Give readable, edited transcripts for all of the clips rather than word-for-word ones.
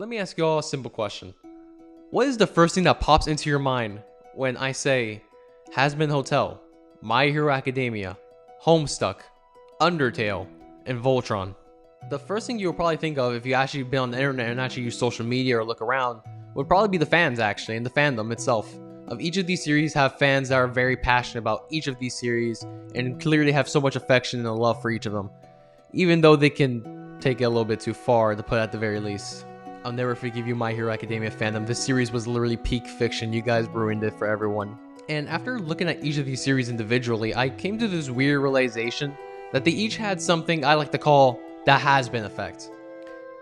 Let me ask you all a simple question. What is the first thing that pops into your mind when I say Hazbin Hotel, My Hero Academia, Homestuck, Undertale, and Voltron? The first thing you'll probably think of if you actually been on the internet and actually use social media or look around would probably be the fans actually, and the fandom itself. Of each of these series have fans that are very passionate about each of these series and clearly have so much affection and love for each of them. Even though they can take it a little bit too far to put at the very least. I'll never forgive you, My Hero Academia fandom. This series was literally peak fiction. You guys ruined it for everyone. And after looking at each of these series individually, I came to this weird realization that they each had something I like to call the Hazbin effect.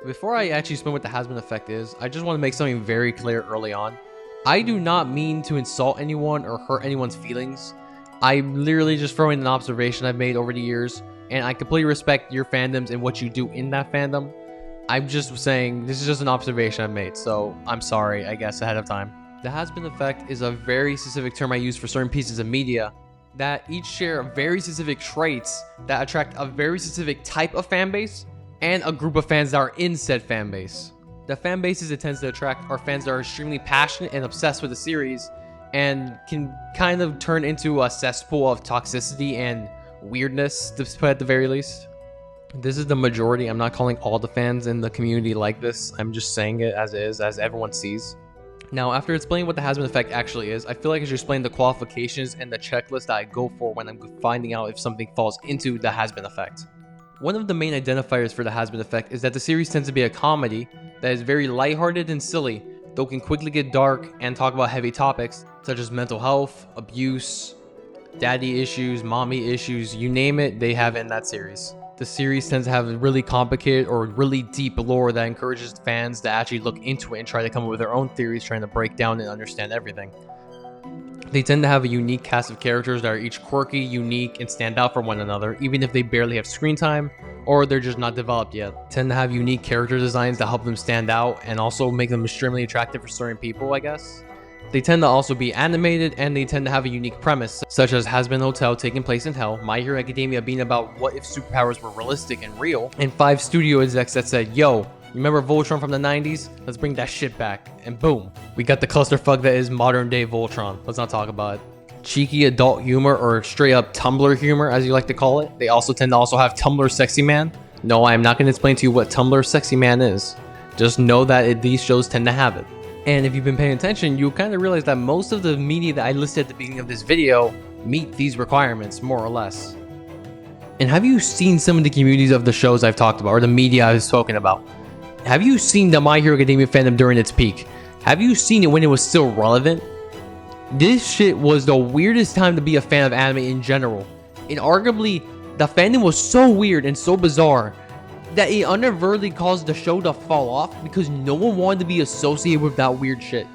Before I actually explain what the Hazbin effect is, I just want to make something very clear early on. I do not mean to insult anyone or hurt anyone's feelings. I'm literally just throwing an observation I've made over the years, and I completely respect your fandoms and what you do in that fandom. I'm just saying this is just an observation I've made, so I'm sorry, I guess, ahead of time. The Hazbin effect is a very specific term I use for certain pieces of media that each share very specific traits that attract a very specific type of fan base and a group of fans that are in said fan base. The fan bases it tends to attract are fans that are extremely passionate and obsessed with the series and can kind of turn into a cesspool of toxicity and weirdness, to put at the very least. This is the majority. I'm not calling all the fans in the community like this. I'm just saying it as is, as everyone sees. Now, after explaining what the Hazbin effect actually is, I feel like I should explain the qualifications and the checklist that I go for when I'm finding out if something falls into the Hazbin effect. One of the main identifiers for the Hazbin effect is that the series tends to be a comedy that is very lighthearted and silly, though can quickly get dark and talk about heavy topics such as mental health, abuse, daddy issues, mommy issues, you name it, they have it in that series. The series tends to have really complicated or really deep lore that encourages fans to actually look into it and try to come up with their own theories, trying to break down and understand everything. They tend to have a unique cast of characters that are each quirky, unique, and stand out from one another, even if they barely have screen time or they're just not developed yet. Tend to have unique character designs that help them stand out and also make them extremely attractive for certain people, I guess. They tend to also be animated, and they tend to have a unique premise, such as Hazbin Hotel taking place in hell, My Hero Academia being about what if superpowers were realistic and real, and 5 studio execs that said, yo, remember Voltron from the 90s? Let's bring that shit back. And boom, we got the clusterfuck that is modern day Voltron. Let's not talk about it. Cheeky adult humor, or straight up Tumblr humor as you like to call it. They also tend to also have Tumblr Sexy Man. No, I'm not going to explain to you what Tumblr Sexy Man is. Just know that these shows tend to have it. And if you've been paying attention, you'll kind of realize that most of the media that I listed at the beginning of this video meet these requirements, more or less. And have you seen some of the communities of the shows I've talked about, or the media I've spoken about? Have you seen the My Hero Academia fandom during its peak? Have you seen it when it was still relevant? This shit was the weirdest time to be a fan of anime in general. And arguably, the fandom was so weird and so bizarre that it inadvertently caused the show to fall off because no one wanted to be associated with that weird shit.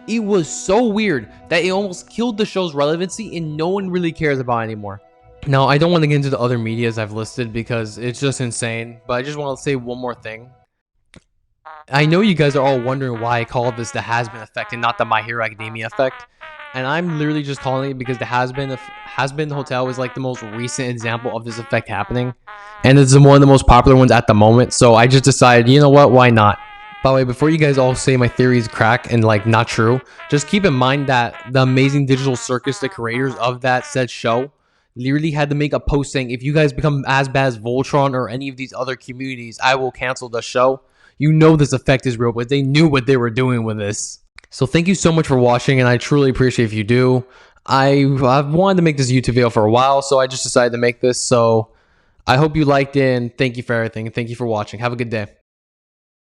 It was so weird that it almost killed the show's relevancy and no one really cares about it anymore. Now, I don't want to get into the other medias I've listed because it's just insane, but I just want to say one more thing. I know you guys are all wondering why I call this the Hazbin effect and not the My Hero Academia effect. And I'm literally just calling it because the Hazbin Hotel is like the most recent example of this effect happening. And it's one of the most popular ones at the moment. So I just decided, you know what, why not? By the way, before you guys all say my theory is crack and like not true, just keep in mind that the Amazing Digital Circus, the creators of that said show, literally had to make a post saying, if you guys become as bad as Voltron or any of these other communities, I will cancel the show. You know this effect is real, but they knew what they were doing with this. So thank you so much for watching, and I truly appreciate if you do. I've wanted to make this YouTube video for a while, so I just decided to make this. So I hope you liked it, and thank you for everything. Thank you for watching. Have a good day.